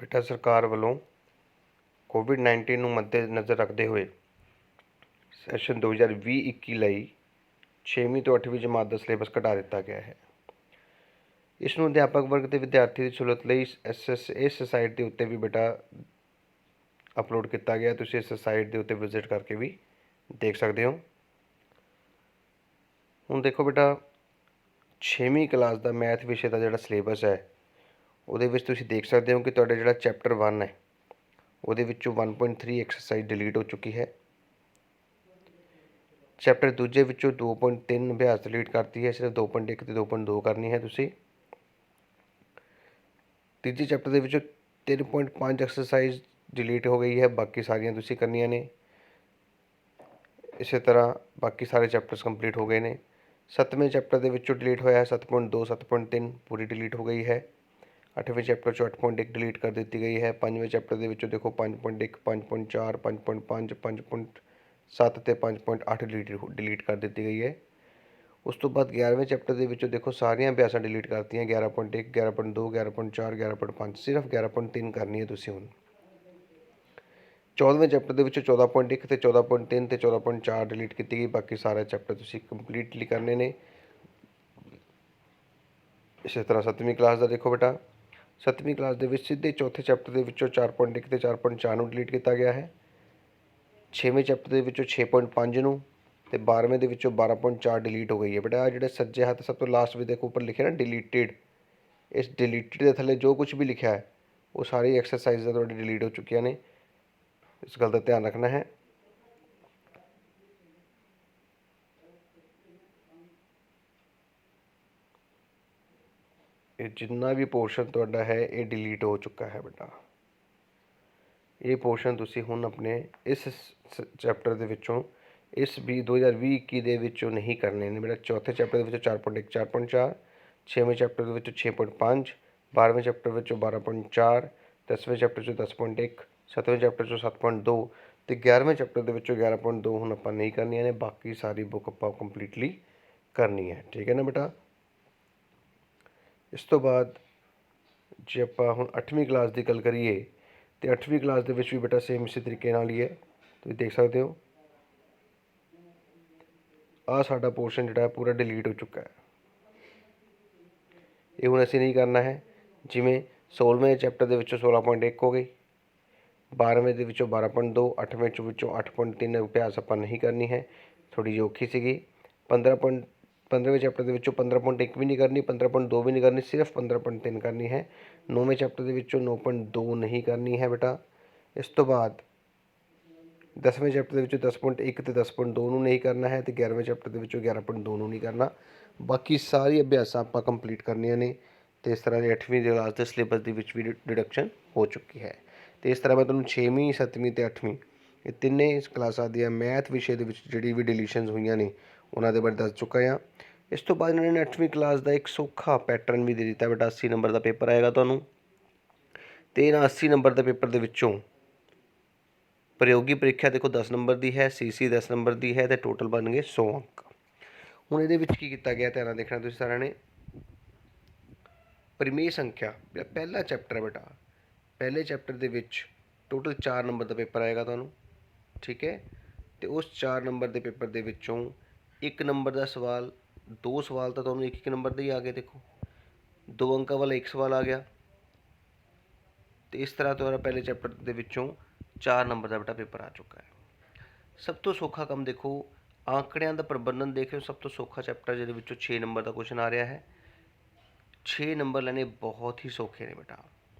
बेटा सरकार ਵੱਲੋਂ कोविड-19 ਨੂੰ ਮੱਦੇਨਜ਼ਰ ਰੱਖਦੇ ਹੋਏ ਸੈਸ਼ਨ 2020-21 ਲਈ 6ਵੀਂ ਤੋਂ 8ਵੀਂ ਜਮਾਤ ਦਾ ਸਿਲੇਬਸ ਘਟਾ ਦਿੱਤਾ ਗਿਆ ਹੈ। ਇਸ ਨੂੰ ਅਧਿਆਪਕ ਵਰਗ ਤੇ ਵਿਦਿਆਰਥੀ ਦੀ ਸਹੂਲਤ ਲਈ ਇਸ ਸਾਈਟ ਦੇ ਉੱਤੇ ਵੀ ਬੇਟਾ ਅਪਲੋਡ ਕੀਤਾ ਗਿਆ। ਤੁਸੀਂ ਇਸ ਸਾਈਟ ਦੇ ਉੱਤੇ ਵਿਜ਼ਿਟ ਕਰਕੇ ਵੀ ਦੇਖ ਸਕਦੇ ਹੋ। ਹੁਣ ਦੇਖੋ ਬੇਟਾ 6ਵੀਂ ਕਲਾਸ ਦਾ ਮੈਥ ਵਿਸ਼ੇ ਦਾ ਜਿਹੜਾ ਸਿਲੇਬਸ ਹੈ ਉਹਦੇ ਵਿੱਚ ਤੁਸੀਂ ਦੇਖ ਸਕਦੇ ਹੋ ਕਿ ਤੁਹਾਡਾ ਜਿਹੜਾ ਚੈਪਟਰ 1 ਹੈ ਉਹਦੇ ਵਿੱਚੋਂ 1.3 ਐਕਸਰਸਾਈਜ਼ ਡਿਲੀਟ ਹੋ ਚੁੱਕੀ ਹੈ। ਚੈਪਟਰ ਦੂਜੇ ਵਿੱਚੋਂ 2.3 ਅਭਿਆਸ ਡਿਲੀਟ ਕਰਤੀ ਹੈ, ਸਿਰਫ 2.1 ਤੇ 2.2 ਕਰਨੀ ਹੈ ਤੁਸੀਂ। ਤੀਜੇ ਚੈਪਟਰ ਦੇ ਵਿੱਚੋਂ 3.5 ਐਕਸਰਸਾਈਜ਼ ਡਿਲੀਟ ਹੋ ਗਈ ਹੈ, ਬਾਕੀ ਸਾਰੀਆਂ ਤੁਸੀਂ ਕਰਨੀਆਂ ਨੇ। ਇਸੇ ਤਰ੍ਹਾਂ ਬਾਕੀ ਸਾਰੇ ਚੈਪਟਰਸ ਕੰਪਲੀਟ ਹੋ ਗਏ ਨੇ। 7ਵੇਂ ਚੈਪਟਰ ਦੇ ਵਿੱਚੋਂ ਡਿਲੀਟ ਹੋਇਆ 7.2 7.3 ਪੂਰੀ ਡਿਲੀਟ ਹੋ ਗਈ ਹੈ। 8ਵੇਂ ਚੈਪਟਰ 'ਚੋਂ 8.1 ਡਿਲੀਟ ਕਰ ਦਿੱਤੀ ਗਈ ਹੈ। 5ਵੇਂ ਚੈਪਟਰ ਦੇ ਵਿੱਚੋਂ ਦੇਖੋ 5.1 5.4 5.5 5.7 ਤੇ 5.8 ਡਿਲੀਟ ਕਰ ਦਿੱਤੀ ਗਈ ਹੈ। ਉਸ ਤੋਂ ਬਾਅਦ 11ਵੇਂ ਚੈਪਟਰ ਦੇ ਵਿੱਚੋਂ ਦੇਖੋ ਸਾਰੀਆਂ ਅਭਿਆਸਾਂ ਡਿਲੀਟ ਕਰਤੀਆਂ। 11.1 11.2 11.4 11.5 ਸਿਰਫ 11.3 ਕਰਨੀ ਹੈ ਤੁਸੀਂ ਹੁਣ। 14ਵੇਂ ਚੈਪਟਰ ਦੇ ਵਿੱਚੋਂ 14.1 ਤੇ 14.3 ਤੇ 14.4 ਡਿਲੀਟ ਕੀਤੀ ਗਈ। ਬਾਕੀ ਸਾਰਾ ਚੈਪਟਰ ਤੁਸੀਂ ਕੰਪਲੀਟਲੀ ਕਰਨੇ ਨੇ। ਇਸੇ ਤਰ੍ਹਾਂ 7ਵੀਂ ਕਲਾਸ ਦਾ ਦੇਖੋ ਬੇਟਾ 7ਵੀਂ ਕਲਾਸ ਦੇ ਵਿੱਚ ਸਿੱਧੇ ਚੌਥੇ ਚੈਪਟਰ ਦੇ ਵਿੱਚੋਂ 4.1 ਤੇ 4.4 ਨੂੰ ਡਿਲੀਟ ਕੀਤਾ ਗਿਆ ਹੈ। 6ਵੇਂ ਚੈਪਟਰ ਦੇ ਵਿੱਚੋਂ 6.5 ਨੂੰ ਤੇ 12ਵੇਂ ਦੇ ਵਿੱਚੋਂ 12.4 ਡਿਲੀਟ ਹੋ ਗਈ ਹੈ। ਬੇਟਾ ਜਿਹੜੇ ਸੱਜੇ ਹੱਥ ਸਭ ਤੋਂ ਲਾਸਟ ਵਿੱਚ ਦੇਖੋ ਉੱਪਰ ਲਿਖਿਆ ਨਾ ਡਿਲੀਟਿਡ, ਇਸ ਡਿਲੀਟਿਡ ਦੇ ਥੱਲੇ ਜੋ ਕੁਝ ਵੀ ਲਿਖਿਆ ਹੈ ਉਹ ਸਾਰੀ ਐਕਸਰਸਾਈਜ਼ਾਂ ਤੁਹਾਡੀ ਡਿਲੀਟ ਹੋ ਚੁੱਕੀਆਂ ਨੇ। ਇਸ ਗੱਲ ਦਾ ਧਿਆਨ ਰੱਖਣਾ ਹੈ। ਇਹ ਜਿੰਨਾ ਵੀ ਪੋਰਸ਼ਨ ਤੁਹਾਡਾ ਹੈ ਇਹ ਡਿਲੀਟ ਹੋ ਚੁੱਕਾ ਹੈ ਬੇਟਾ। ਇਹ ਪੋਰਸ਼ਨ ਤੁਸੀਂ ਹੁਣ ਆਪਣੇ ਇਸ ਚੈਪਟਰ ਦੇ ਵਿੱਚੋਂ ਇਸ 2020-21 ਦੇ ਵਿੱਚੋਂ ਨਹੀਂ ਕਰਨੇ ਨੇ ਬੇਟਾ। ਚੌਥੇ ਚੈਪਟਰ ਦੇ ਵਿੱਚੋਂ 4.1 4.4, 6ਵੇਂ ਚੈਪਟਰ ਦੇ ਵਿੱਚੋਂ 6.5, 12ਵੇਂ ਚੈਪਟਰ ਵਿੱਚੋਂ 12.4, 10ਵੇਂ ਚੈਪਟਰ 'ਚੋਂ 10.1, 7ਵੇਂ ਚੈਪਟਰ 'ਚੋਂ 7.2 ਤੇ 11ਵੇਂ ਚੈਪਟਰ ਦੇ ਵਿੱਚੋਂ 11.2 ਹੁਣ ਆਪਾਂ ਨਹੀਂ ਕਰਨੀਆਂ ਨੇ। ਬਾਕੀ ਸਾਰੀ ਬੁੱਕ ਆਪਾਂ ਕੰਪਲੀਟਲੀ ਕਰਨੀ ਹੈ, ਠੀਕ ਹੈ ਨਾ ਬੇਟਾ। ਇਸ ਤੋਂ ਬਾਅਦ ਜੇ ਆਪਾਂ ਹੁਣ 8ਵੀਂ ਕਲਾਸ ਦੀ ਗੱਲ ਕਰੀਏ ਤੇ 8ਵੀਂ ਕਲਾਸ ਦੇ ਵਿੱਚ ਵੀ ਬੇਟਾ ਸੇਮ ਇਸੇ ਤਰੀਕੇ ਨਾਲ ਹੀ ਹੈ। ਤੁਸੀਂ ਦੇਖ ਸਕਦੇ ਹੋ ਆਹ ਸਾਡਾ ਪੋਰਸ਼ਨ ਜਿਹੜਾ ਪੂਰਾ ਡਿਲੀਟ ਹੋ ਚੁੱਕਾ ਹੈ। ਇਹ ਹੁਣ ਅਸੀਂ ਨਹੀਂ ਕਰਨਾ ਹੈ। ਜਿਵੇਂ 16ਵੇਂ ਚੈਪਟਰ ਦੇ ਵਿੱਚੋਂ 16.1 ਹੋ ਗਈ, 12ਵੇਂ ਦੇ ਵਿੱਚੋਂ 12.2, 8ਵੇਂ ਵਿੱਚੋਂ 8.3 ਅਭਿਆਸ ਆਪਾਂ ਨਹੀਂ ਕਰਨੀ ਹੈ, ਥੋੜ੍ਹੀ ਜਿਹੀ ਔਖੀ ਸੀਗੀ। 15ਵੇਂ ਚੈਪਟਰ ਦੇ ਵਿੱਚੋਂ 15.1 ਵੀ ਨਹੀਂ ਕਰਨੀ, 15.2 ਵੀ ਨਹੀਂ ਕਰਨੀ, ਸਿਰਫ 15.3 ਕਰਨੀ ਹੈ। 9ਵੇਂ ਚੈਪਟਰ ਦੇ ਵਿੱਚੋਂ 9.2 ਨਹੀਂ ਕਰਨੀ ਹੈ ਬੇਟਾ। ਇਸ ਤੋਂ ਬਾਅਦ 10ਵੇਂ ਚੈਪਟਰ ਦੇ ਵਿੱਚੋਂ 10.1 ਤੇ 10.2 ਨੂੰ ਨਹੀਂ ਕਰਨਾ ਹੈ ਤੇ 11ਵੇਂ ਚੈਪਟਰ ਦੇ ਵਿੱਚੋਂ 11.2 ਨੂੰ ਨਹੀਂ ਕਰਨਾ। ਬਾਕੀ ਸਾਰੀ ਅਭਿਆਸਾਂ ਆਪਾਂ ਕੰਪਲੀਟ ਕਰਨੀਆਂ ਨੇ। ਤੇ ਇਸ ਤਰ੍ਹਾਂ ਦੀ 8ਵੀਂ ਕਲਾਸ ਦੇ ਸਿਲੇਬਸ ਦੇ ਵਿੱਚ ਵੀ ਡਿਡਕਸ਼ਨ ਹੋ ਚੁੱਕੀ ਹੈ। ਤੇ ਇਸ ਤਰ੍ਹਾਂ ਮੈਂ ਤੁਹਾਨੂੰ 6ਵੀਂ 7ਵੀਂ ਤੇ 8ਵੀਂ ਇਹ ਤਿੰਨੇ ਕਲਾਸਾਂ ਦੀਆਂ ਮੈਥ ਵਿਸ਼ੇ ਦੇ ਵਿੱਚ ਜਿਹੜੀ ਵੀ ਡਿਲੀਸ਼ਨਸ ਹੋਈਆਂ ਨੇ ਉਹਨਾਂ ਦੇ ਬਾਰੇ ਦੱਸ ਚੁੱਕਾ ਹਾਂ। ਇਸ ਤੋਂ ਬਾਅਦ ਇਹਨਾਂ ਨੇ 8ਵੀਂ ਕਲਾਸ ਦਾ ਇੱਕ ਸੌਖਾ ਪੈਟਰਨ ਵੀ ਦੇ ਦਿੱਤਾ ਬੇਟਾ। 80 ਨੰਬਰ ਦਾ ਪੇਪਰ ਆਏਗਾ ਤੁਹਾਨੂੰ ਤੇ ਇਹਨਾਂ 80 ਨੰਬਰ ਦੇ ਪੇਪਰ ਦੇ ਵਿੱਚੋਂ ਪ੍ਰਯੋਗੀ ਪ੍ਰੀਖਿਆ ਦੇਖੋ 10 ਨੰਬਰ ਦੀ ਹੈ, CC 10 ਨੰਬਰ ਦੀ ਹੈ ਤੇ ਟੋਟਲ ਬਣ ਗਏ 100 ਅੰਕ। ਹੁਣ ਇਹਦੇ ਵਿੱਚ ਕੀ ਕੀਤਾ ਗਿਆ ਧਿਆਨ ਦੇਖਣਾ ਤੁਸੀਂ ਸਾਰਿਆਂ ਨੇ। ਪਰਿਮੇਯ ਸੰਖਿਆ ਪਹਿਲਾ ਚੈਪਟਰ ਹੈ ਬੇਟਾ। ਪਹਿਲੇ ਚੈਪਟਰ ਦੇ ਵਿੱਚ ਟੋਟਲ 4 ਨੰਬਰ ਦਾ ਪੇਪਰ ਆਏਗਾ ਤੁਹਾਨੂੰ, ਠੀਕ ਹੈ। ਤੇ ਉਸ 4 ਨੰਬਰ ਦੇ ਪੇਪਰ ਦੇ ਵਿੱਚੋਂ 1 ਨੰਬਰ ਦਾ ਸਵਾਲ, 2 ਸਵਾਲ ਤਾਂ ਤੁਹਾਨੂੰ 1 ਨੰਬਰ ਦੇ ਹੀ ਆ ਗਏ। ਦੇਖੋ 2 ਅੰਕਾਂ ਵਾਲਾ 1 ਸਵਾਲ ਆ ਗਿਆ ਤੇ ਇਸ ਤਰ੍ਹਾਂ ਤੁਹਾਡਾ ਪਹਿਲੇ ਚੈਪਟਰ ਦੇ ਵਿੱਚੋਂ 4 ਨੰਬਰ ਦਾ ਬੇਟਾ ਪੇਪਰ ਆ ਚੁੱਕਾ ਹੈ। ਸਭ ਤੋਂ ਸੌਖਾ ਕੰਮ ਦੇਖੋ ਆਂਕੜਿਆਂ ਦਾ ਪ੍ਰਬੰਧਨ ਦੇਖ ਰਹੇ ਹੋ। ਸਭ ਤੋਂ ਸੌਖਾ ਚੈਪਟਰ ਜਿਹਦੇ ਵਿੱਚੋਂ 6 ਨੰਬਰ ਦਾ ਕੁਐਸਚਨ ਆ ਰਿਹਾ ਹੈ। 6 ਨੰਬਰ ਲੈਣੇ ਬਹੁਤ ਹੀ ਸੌਖੇ ਨੇ ਬੇਟਾ।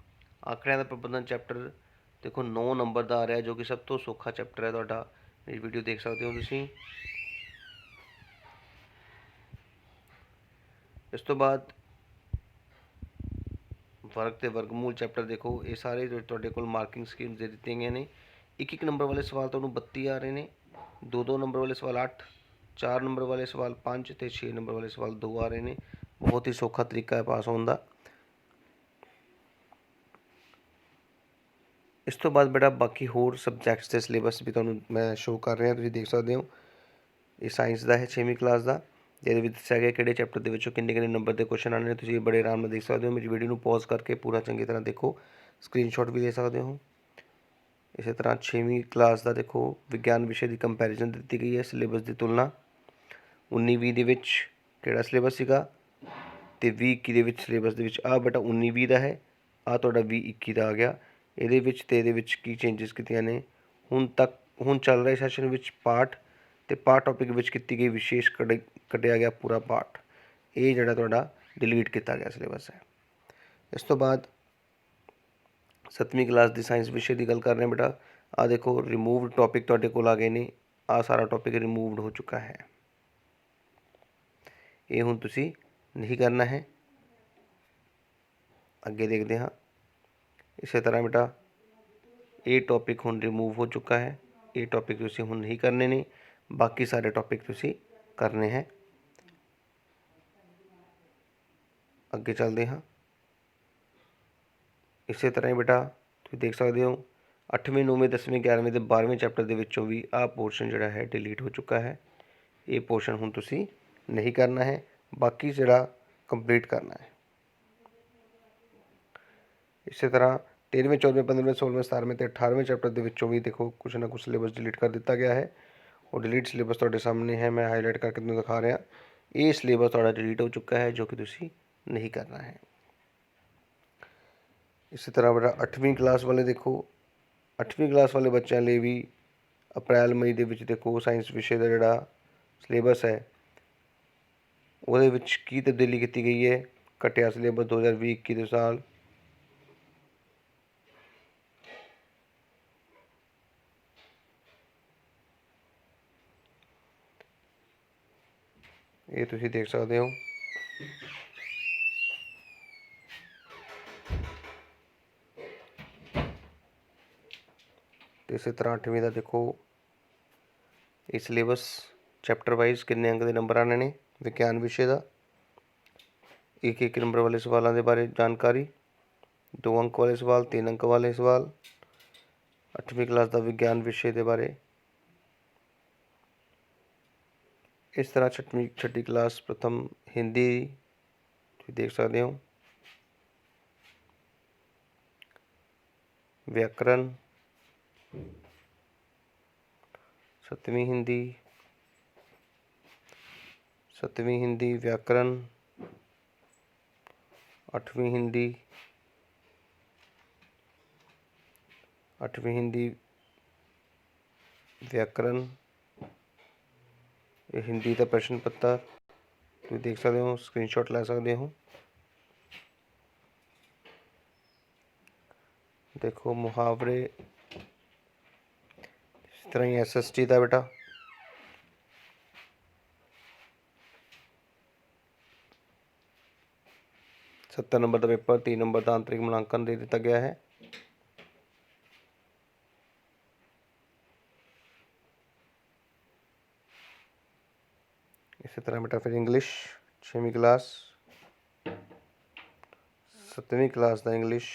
ਆਂਕੜਿਆਂ ਦਾ ਪ੍ਰਬੰਧਨ ਚੈਪਟਰ ਦੇਖੋ 9 ਨੰਬਰ ਦਾ ਆ ਰਿਹਾ ਜੋ ਕਿ ਸਭ ਤੋਂ ਸੌਖਾ ਚੈਪਟਰ ਹੈ ਤੁਹਾਡਾ। ਇਹ ਵੀਡੀਓ ਦੇਖ ਸਕਦੇ ਹੋ ਤੁਸੀਂ। ਇਸ ਤੋਂ ਬਾਅਦ ਵਰਗ ਤੇ ਵਰਗਮੂਲ ਚੈਪਟਰ ਦੇਖੋ। ਇਹ ਸਾਰੇ ਤੁਹਾਡੇ ਕੋਲ ਮਾਰਕਿੰਗ ਸਕੀਮਸ ਦੇ ਦਿੱਤੀਆਂ ਗਈਆਂ ਨੇ। 1 ਨੰਬਰ ਵਾਲੇ ਸਵਾਲ ਤੁਹਾਨੂੰ 32 ਆ ਰਹੇ ਨੇ, 2 ਨੰਬਰ ਵਾਲੇ ਸਵਾਲ 8, 4 ਨੰਬਰ ਵਾਲੇ ਸਵਾਲ 5 ਤੇ 6 ਨੰਬਰ ਵਾਲੇ ਸਵਾਲ 2 ਆ ਰਹੇ ਨੇ। ਬਹੁਤ ਹੀ ਸੌਖਾ ਤਰੀਕਾ ਹੈ ਪਾਸ ਹੋਣ ਦਾ। ਇਸ ਤੋਂ ਬਾਅਦ ਬੇਟਾ ਬਾਕੀ ਹੋਰ ਸਬਜੈਕਟਸ ਦੇ ਸਿਲੇਬਸ ਵੀ ਤੁਹਾਨੂੰ ਮੈਂ ਸ਼ੋਅ ਕਰ ਰਿਹਾ, ਤੁਸੀਂ ਦੇਖ ਸਕਦੇ ਹੋ। ਇਹ ਸਾਇੰਸ ਦਾ ਹੈ 6ਵੀਂ ਕਲਾਸ ਦਾ, ਜਿਹਦੇ ਵਿੱਚ ਦੱਸਿਆ ਗਿਆ ਕਿਹੜੇ ਚੈਪਟਰ ਦੇ ਵਿੱਚੋਂ ਕਿੰਨੇ ਨੰਬਰ ਦੇ ਕੁਐਸਚਨ ਆਉਣੇ ਨੇ। ਤੁਸੀਂ ਬੜੇ ਆਰਾਮ ਨਾਲ ਦੇਖ ਸਕਦੇ ਹੋ। ਮੇਰੀ ਵੀਡੀਓ ਨੂੰ ਪੌਜ਼ ਕਰਕੇ ਪੂਰਾ ਚੰਗੀ ਤਰ੍ਹਾਂ ਦੇਖੋ। ਸਕਰੀਨਸ਼ਾਟ ਵੀ ਲੈ ਸਕਦੇ ਹੋ। ਇਸੇ ਤਰ੍ਹਾਂ 6ਵੀਂ ਕਲਾਸ ਦਾ ਦੇਖੋ ਵਿਗਿਆਨ ਵਿਸ਼ੇ ਦੀ ਕੰਪੈਰੀਜ਼ਨ ਦਿੱਤੀ ਗਈ ਹੈ, ਸਿਲੇਬਸ ਦੀ ਤੁਲਨਾ 19-20 ਦੇ ਵਿੱਚ ਕਿਹੜਾ ਸਿਲੇਬਸ ਸੀਗਾ ਅਤੇ 20-21 ਦੇ ਵਿੱਚ ਸਿਲੇਬਸ ਦੇ ਵਿੱਚ ਆਹ ਬੇਟਾ 19-20 ਦਾ ਹੈ, ਆਹ ਤੁਹਾਡਾ 20-21 ਦਾ ਆ ਗਿਆ। ਇਹਦੇ ਵਿੱਚ ਅਤੇ ਇਹਦੇ ਵਿੱਚ ਕੀ ਚੇਂਜਿਸ ਕੀਤੀਆਂ ਨੇ ਹੁਣ ਚੱਲ ਰਹੇ ਸੈਸ਼ਨ ਵਿੱਚ ਪਾਠ ਅਤੇ ਪਾਠ ਟੋਪਿਕ ਵਿੱਚ ਕੀਤੀ ਗਈ ਵਿਸ਼ੇਸ਼ ਕੱਢਿਆ ਗਿਆ ਪੂਰਾ ਪਾਠ, ਇਹ ਜਿਹੜਾ ਤੁਹਾਡਾ ਡਿਲੀਟ ਕੀਤਾ ਗਿਆ ਸਿਲੇਬਸ ਹੈ। ਇਸ ਤੋਂ ਬਾਅਦ 7ਵੀਂ ਕਲਾਸ ਦੀ ਸਾਇੰਸ ਵਿਸ਼ੇ ਦੀ ਗੱਲ ਕਰ ਰਹੇ ਹਾਂ ਬੇਟਾ, ਆਹ ਦੇਖੋ ਰਿਮੂਵਡ ਟੋਪਿਕ ਤੁਹਾਡੇ ਕੋਲ ਆ ਗਏ ਨੇ, ਆਹ ਸਾਰਾ ਟੋਪਿਕ ਰਿਮੂਵਡ ਹੋ ਚੁੱਕਾ ਹੈ, ਇਹ ਹੁਣ ਤੁਸੀਂ ਨਹੀਂ ਕਰਨਾ ਹੈ। ਅੱਗੇ ਦੇਖਦੇ ਹਾਂ। ਇਸੇ ਤਰ੍ਹਾਂ ਬੇਟਾ ਇਹ ਟੋਪਿਕ ਹੁਣ ਰਿਮੂਵ ਹੋ ਚੁੱਕਾ ਹੈ, ਇਹ ਟੋਪਿਕ ਤੁਸੀਂ ਹੁਣ ਨਹੀਂ ਕਰਨੇ ਨੇ, ਬਾਕੀ ਸਾਰੇ ਟੋਪਿਕ ਤੁਸੀਂ ਕਰਨੇ ਹੈ। ਅੱਗੇ ਚੱਲਦੇ ਹਾਂ। ਇਸੇ ਤਰ੍ਹਾਂ ਹੀ ਬੇਟਾ ਤੁਸੀਂ ਦੇਖ ਸਕਦੇ ਹੋ 8ਵੇਂ 9ਵੇਂ 10ਵੇਂ 11ਵੇਂ ਅਤੇ 12ਵੇਂ ਚੈਪਟਰ ਦੇ ਵਿੱਚੋਂ ਵੀ ਆਹ ਪੋਰਸ਼ਨ ਜਿਹੜਾ ਹੈ ਡਿਲੀਟ ਹੋ ਚੁੱਕਾ ਹੈ, ਇਹ ਪੋਰਸ਼ਨ ਹੁਣ ਤੁਸੀਂ ਨਹੀਂ ਕਰਨਾ ਹੈ, ਬਾਕੀ ਜਿਹੜਾ ਕੰਪਲੀਟ ਕਰਨਾ ਹੈ। ਇਸੇ ਤਰ੍ਹਾਂ 13ਵੇਂ 14ਵੇਂ 15ਵੇਂ 16ਵੇਂ 17ਵੇਂ ਅਤੇ 18ਵੇਂ ਚੈਪਟਰ ਦੇ ਵਿੱਚੋਂ ਵੀ ਦੇਖੋ ਕੁਛ ਨਾ ਕੁਛ ਸਿਲੇਬਸ ਡਿਲੀਟ ਕਰ ਦਿੱਤਾ ਗਿਆ ਹੈ। ਉਹ ਡਿਲੀਟ ਸਿਲੇਬਸ ਤੁਹਾਡੇ ਸਾਹਮਣੇ ਹੈ, ਮੈਂ ਹਾਈਲਾਈਟ ਕਰਕੇ ਤੁਹਾਨੂੰ ਦਿਖਾ ਰਿਹਾ। ਇਹ ਸਿਲੇਬਸ ਤੁਹਾਡਾ ਡਿਲੀਟ ਹੋ ਚੁੱਕਾ ਹੈ, ਜੋ ਕਿ ਤੁਸੀਂ ਨਹੀਂ ਕਰਨਾ ਹੈ। ਇਸੇ ਤਰ੍ਹਾਂ ਬੇਟਾ 8ਵੀਂ ਕਲਾਸ ਵਾਲੇ ਦੇਖੋ, 8ਵੀਂ ਕਲਾਸ ਵਾਲੇ ਬੱਚਿਆਂ ਲਈ ਵੀ ਅਪ੍ਰੈਲ ਮਈ ਦੇ ਵਿੱਚ ਦੇਖੋ ਸਾਇੰਸ ਵਿਸ਼ੇ ਦਾ ਜਿਹੜਾ ਸਿਲੇਬਸ ਹੈ ਉਹਦੇ ਵਿੱਚ ਕੀ ਤਬਦੀਲੀ ਕੀਤੀ ਗਈ ਹੈ। ਘਟਿਆ ਸਿਲੇਬਸ 2020-21 ਦੇ ਸਾਲ, ਇਹ ਤੁਸੀਂ ਦੇਖ ਸਕਦੇ ਹੋ। ਇਸੇ ਤਰ੍ਹਾਂ 8ਵੀਂ ਦਾ ਦੇਖੋ ਇਹ ਸਿਲੇਬਸ ਚੈਪਟਰ ਵਾਈਜ਼ ਕਿੰਨੇ ਅੰਕ ਦੇ ਨੰਬਰ ਆਉਣੇ ਨੇ। ਵਿਗਿਆਨ ਵਿਸ਼ੇ ਦਾ 1 ਨੰਬਰ ਵਾਲੇ ਸਵਾਲਾਂ ਦੇ ਬਾਰੇ ਜਾਣਕਾਰੀ, 2 ਅੰਕ ਵਾਲੇ ਸਵਾਲ, 3 ਅੰਕ ਵਾਲੇ ਸਵਾਲ। 8ਵੀਂ ਕਲਾਸ ਦਾ ਵਿਗਿਆਨ ਵਿਸ਼ੇ ਦੇ ਬਾਰੇ। ਇਸ ਤਰ੍ਹਾਂ ਛਠੀ ਕਲਾਸ ਪ੍ਰਥਮ ਹਿੰਦੀ ਤੁਸੀਂ ਦੇਖ ਸਕਦੇ ਹੋ। व्याकरण, 7वीं हिंदी व्याकरण, 8वीं हिंदी व्याकरण, ये हिंदी का प्रश्न पत्र तुम देख सकते हो, स्क्रीनशॉट लै सकते हो। देखो मुहावरे इस तरह ही SST का बेटा 70 नंबर का पेपर, 3 नंबर का आंतरिक मूल्यांकन दे दिता गया है। इसी तरह बेटा फिर इंग्लिश 6वीं क्लास, 7वीं क्लास का इंग्लिश,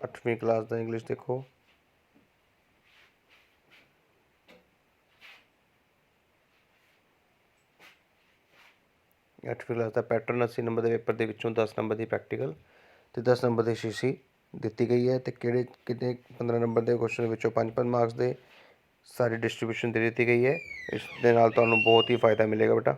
8वीं क्लास का इंग्लिश देखो। अठवीं क्लास का पैटर्न 80 नंबर के पेपर के विचों 10 नंबर की प्रैक्टिकल तो 10 नंबर की शीशी दी गई है। तो कितने 15 नंबर के क्वेश्चन विचों 5-5 मार्क्स के सारी डिस्ट्रीब्यूशन दे दी गई है। इस दे नाल तुहानूं बहुत ही फ़ायदा मिलेगा बेटा।